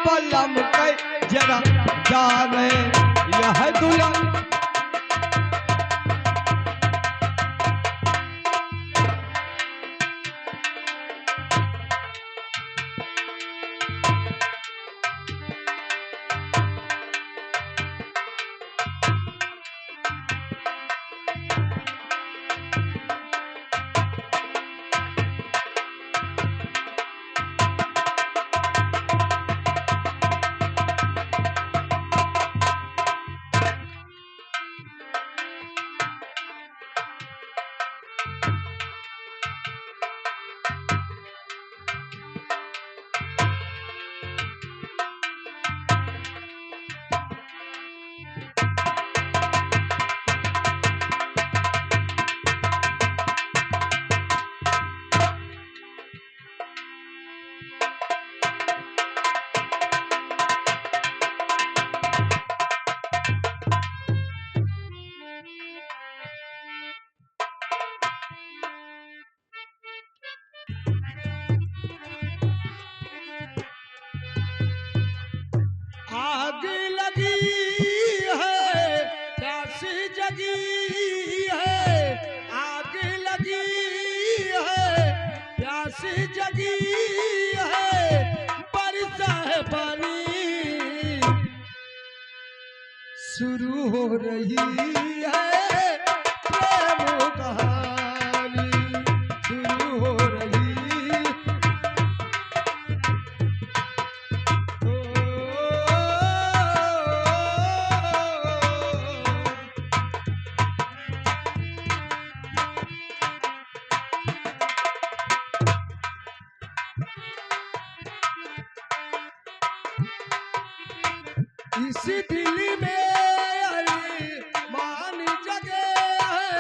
बलम के जरा जाने यह दुल्हन आग लगी है प्यास जगी है आग लगी है प्यास जगी है बरसा है पानी शुरू हो रही है प्रेम कहानी शुरू हो रही इस दिल में अरमान जगे है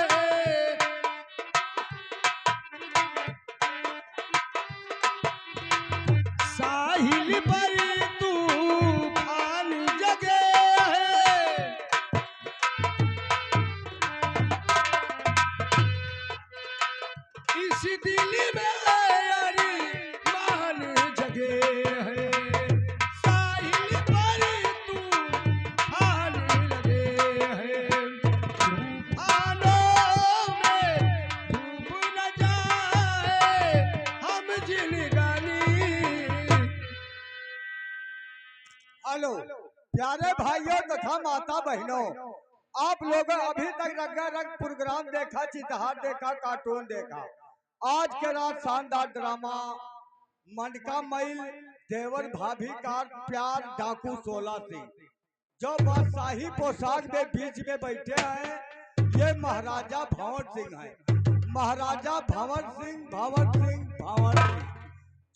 साहिल पर तूफान जगे है इस दिल में अरमान जगे है हेलो प्यारे भाइयों तथा माता बहनों, आप लोगों अभी तक रंगारंग प्रोग्राम देखा, चितहार देखा, कार्टून देखा। आज के रात शानदार ड्रामा मनका मैल देवर भाभी का प्यार डाकू 16 सिंह जो बादशाही पोशाक में बीच में बैठे हैं, ये महाराजा भंवर सिंह हैं। महाराजा भंवर सिंह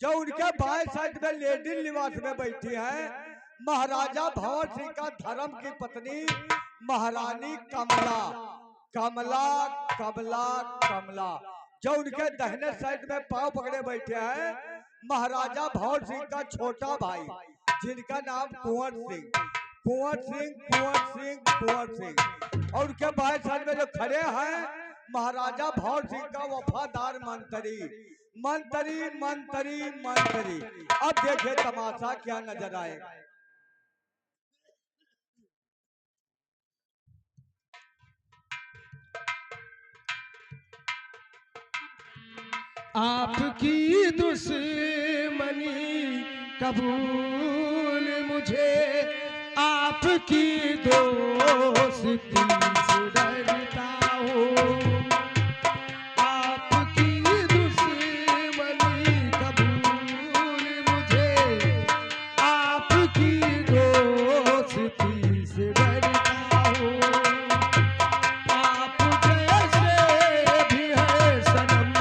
जो उनके बाएं साइड में लेडी निवास में बैठी है महाराजा भंवर सिंह का धर्म की पत्नी महारानी कमला कमला कमला कमला जो उनके दाहिने साइड में पांव पकड़े बैठे हैं महाराजा भंवर सिंह का छोटा भाई जिनका नाम कुंवर सिंह और उनके बाएं साइड में जो खड़े हैं महाराजा भंवर सिंह का वफादार मंत्री मंत्री मंत्री मंत्री। अब देखिए तमाशा क्या नजर आएगा। आपकी दुश्मनी कबूल मुझे आपकी दोस्ती से डरता हूँ आपकी दुश्मनी कबूल मुझे आपकी दोस्ती से डरता हूँ आप जैसे भी है सनम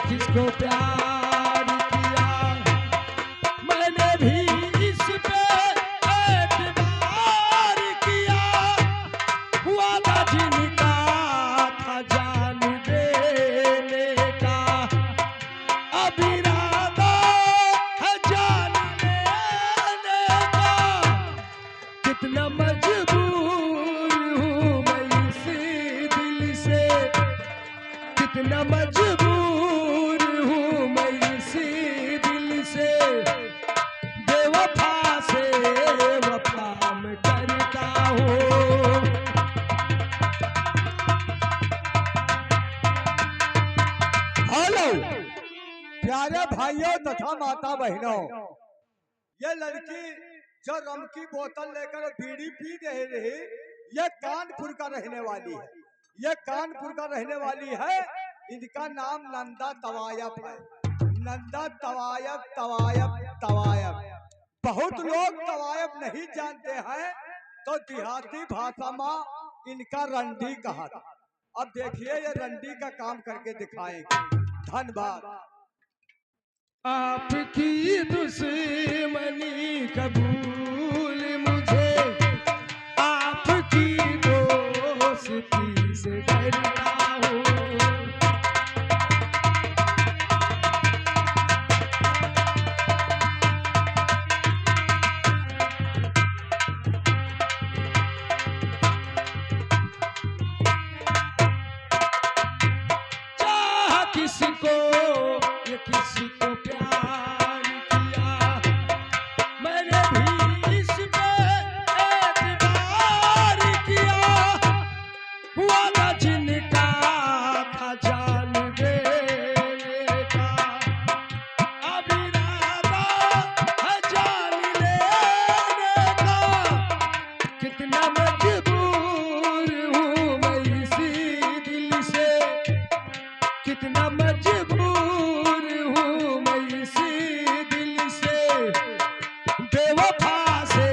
किसको प्यार किया मैंने भी इस पे एक भाइयों तथा माता बहनों, ये लड़की जो रम की बोतल लेकर बीड़ी पी रही, ये कानपुर का रहने वाली है। ये कानपुर का रहने वाली है। इनका नाम नंदा तवायब है। नंदा तवायब तवायब तवायब। बहुत लोग तवायब नहीं जानते हैं, तो देहाती भाषा में इनका रंडी कहा। अब देखिए ये रंडी का काम करके दिखाएंगे। धन्यवाद। आपकी दुश्मनी कबूल मुझे, आपकी दोस्ती से डरता हूँ। चाह किसको ये किसको प्यार किया, मैंने भी इस पे एतबार किया। हुआ था जिनका था जान देने का, अब इरादा है जान लेने का। कितना मजबूर हूँ मैं इसी दिल से, कितना मजबूर हूँ मैं इसी दिल से। बेवफा से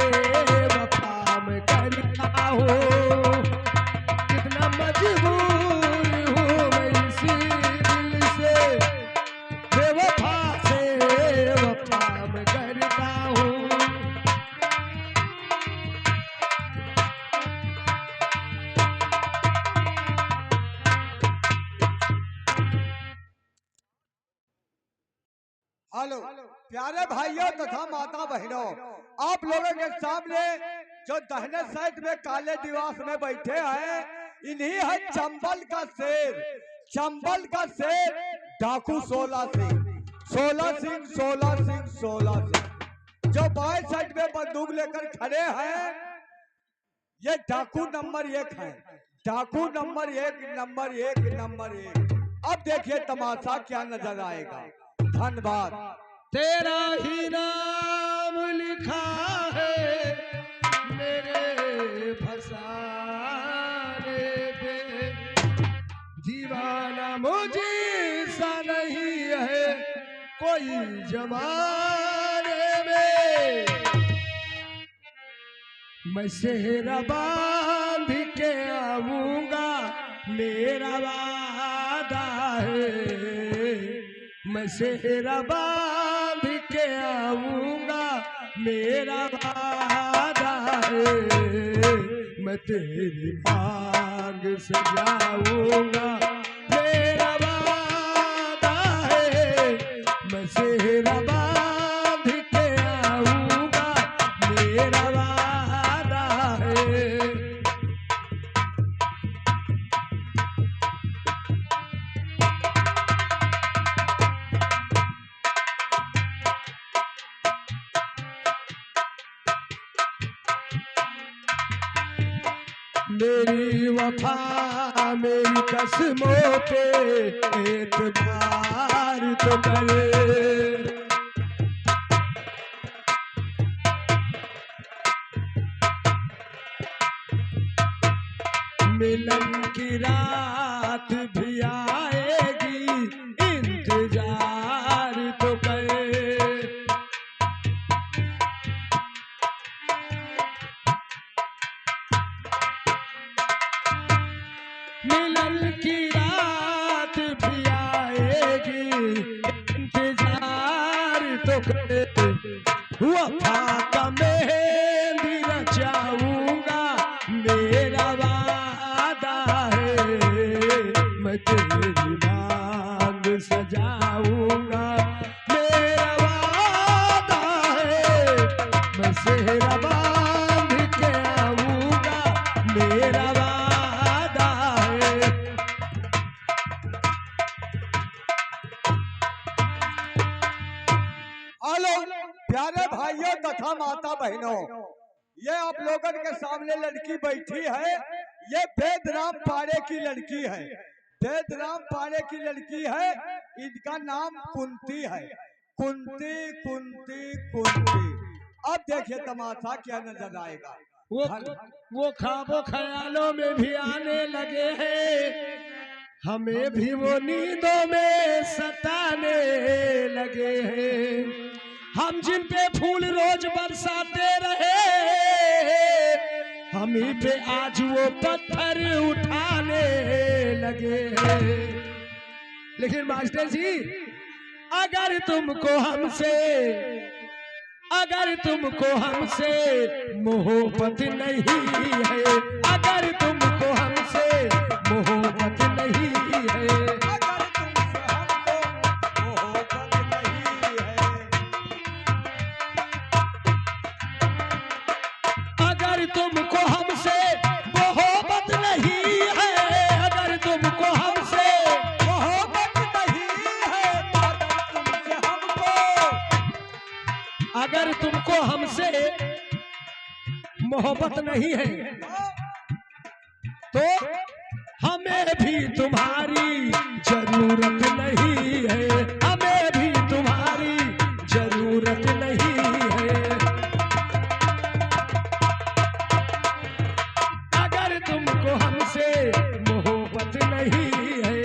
वफा मैं करता हूँ, कितना मजबूर हूँ मैं इसी दिल से। बेवफा से वफा मैं करता हूँ। हेलो प्यारे भाइयों तथा माता बहनों, आप लोगों के सामने जो दाहिने साइड में काले दिवास में बैठे हैं, इन्हीं है चंबल का शेर। चंबल का शेर डाकू 16 सिंह, 16 सिंह, 16 सिंह, 16 सिंह। जो बाएं साइड में बंदूक लेकर खड़े हैं, ये डाकू नंबर 1 है। डाकू नंबर 1, नंबर 1, नंबर 1। अब देखिए तमाशा क्या नजर आएगा। धन्यवाद। तेरा ही नाम लिखा है मेरे फसाने पे, दीवाना मुझे सा नहीं है कोई जमाने में। मैं सेहरा बांध के आऊंगा मेरा वादा है, मैं सेहरा बांध के आऊंगा मेरा वादा है। मैं तेरी मांग सजाऊंगा मेरा वादा है। मैं सेहरा बांध के आऊंगा मेरा वादा है। मेरी वफा मेरी कसमों पे एतबार तो करे। मिलन की रात भी आएगी इंतजार तो करे। मिलन की रात भी आएगी इंतजार तो करे। वफा का मेहंदी रचाऊंगा मेरा वादा है। मैं तेरी मांग सजाऊंगा मेरा वादा है। मैं सेहरा बांध के आऊंगा मेरा वादा है। हेलो प्यारे भाइयों तथा माता बहनों, ये आप लोगों के सामने लड़की बैठी है। ये वेदराम पाड़े की लड़की है। वेदराम पाड़े की लड़की है। इनका नाम कुंती है। कुंती कुंती कुंती। अब देखिए तमाशा क्या नजर आएगा। वो ख्वाबों ख्यालों में भी आने लगे हैं, हमें भी वो नींदों में सताने लगे हैं। हम जिन पे फूल रोज बरसाते रहे, हम ही पे आज वो पत्थर उठाने लगे हैं। लेकिन मास्टर जी, अगर तुमको हमसे मोहब्बत नहीं है, अगर तुमको हमसे मोहब्बत नहीं है, अगर तुमसे हमको मोहब्बत नहीं है, अगर तुमको हमसे मोहब्बत नहीं है, अगर तुमको हमसे मोहब्बत नहीं है, अगर तुमको हमसे मोहब्बत नहीं है, तो हमें भी तुम्हारी जरूरत नहीं है, हमें भी तुम्हारी जरूरत नहीं है। अगर तुमको हमसे मोहब्बत नहीं है,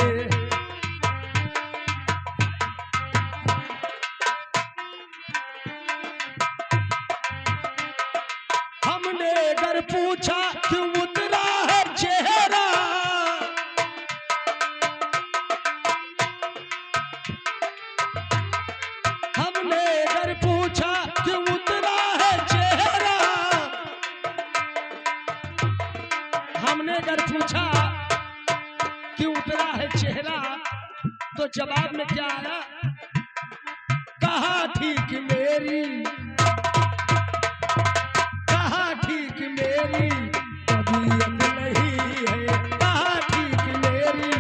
हमने अगर पूछा क्यों उतरा है चेहरा, हमने अगर पूछा क्यों उतरा है चेहरा, हमने अगर पूछा क्यों उतरा है चेहरा, तो जवाब में क्या आया? कहा ठीक मेरी तबीयत नहीं है, कहा ठीक मेरी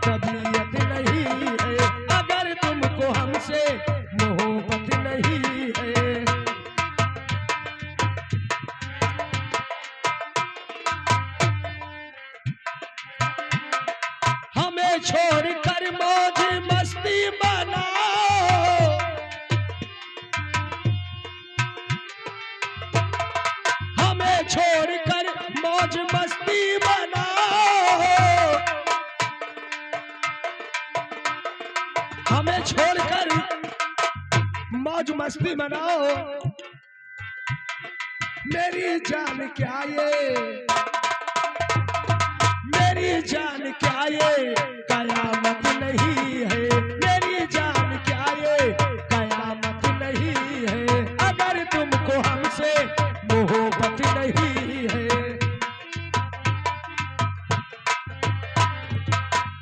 तबीयत नहीं है, अगर तुमको हमसे मोहब्बत नहीं है। हमें छोड़कर मौज मस्ती मनाओ, हमें छोड़कर मौज मस्ती मनाओ, हमें छोड़कर मौज मस्ती मनाओ, मेरी जान क्या ये, मेरी जान क्या ये कयामत नहीं है, मेरी जान क्या ये कयामत नहीं है, अगर तुमको हमसे मोहब्बत नहीं है।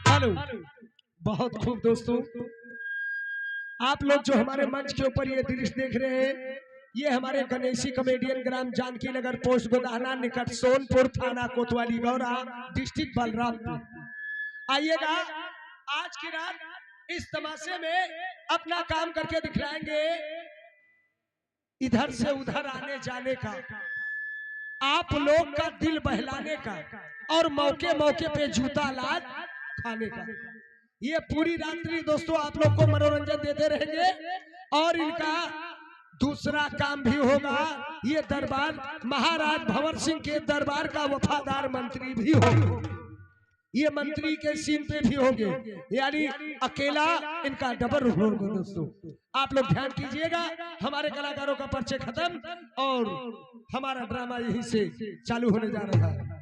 हेलो, बहुत खूब दोस्तों, आप लोग जो हमारे मंच के ऊपर ये दृश्य देख रहे हैं, ये हमारे गणेशी कॉमेडियन ग्राम जानकी नगर पोस्ट गोदाना निकट सोनपुर थाना कोतवाली गौरा डिस्ट्रिक्ट बलरामपुर। आइएगा, आज की रात इस तमाशे में अपना काम करके दिखलाएंगे, इधर से उधर आने जाने का, आप लोग का दिल बहलाने का, और मौके मौके पे जूता लाद खाने का। ये पूरी रात्रि दोस्तों आप लोग को मनोरंजन देते रहेंगे, और इनका दूसरा काम भी होगा, ये दरबार महाराज भंवर सिंह के दरबार का वफादार मंत्री भी होगा, ये मंत्री के सीन पे भी होंगे, यानी अकेला इनका डबल रोल होगा। दोस्तों आप लोग ध्यान कीजिएगा, हमारे कलाकारों का परिचय खत्म और हमारा ड्रामा यहीं से चालू होने जा रहा है।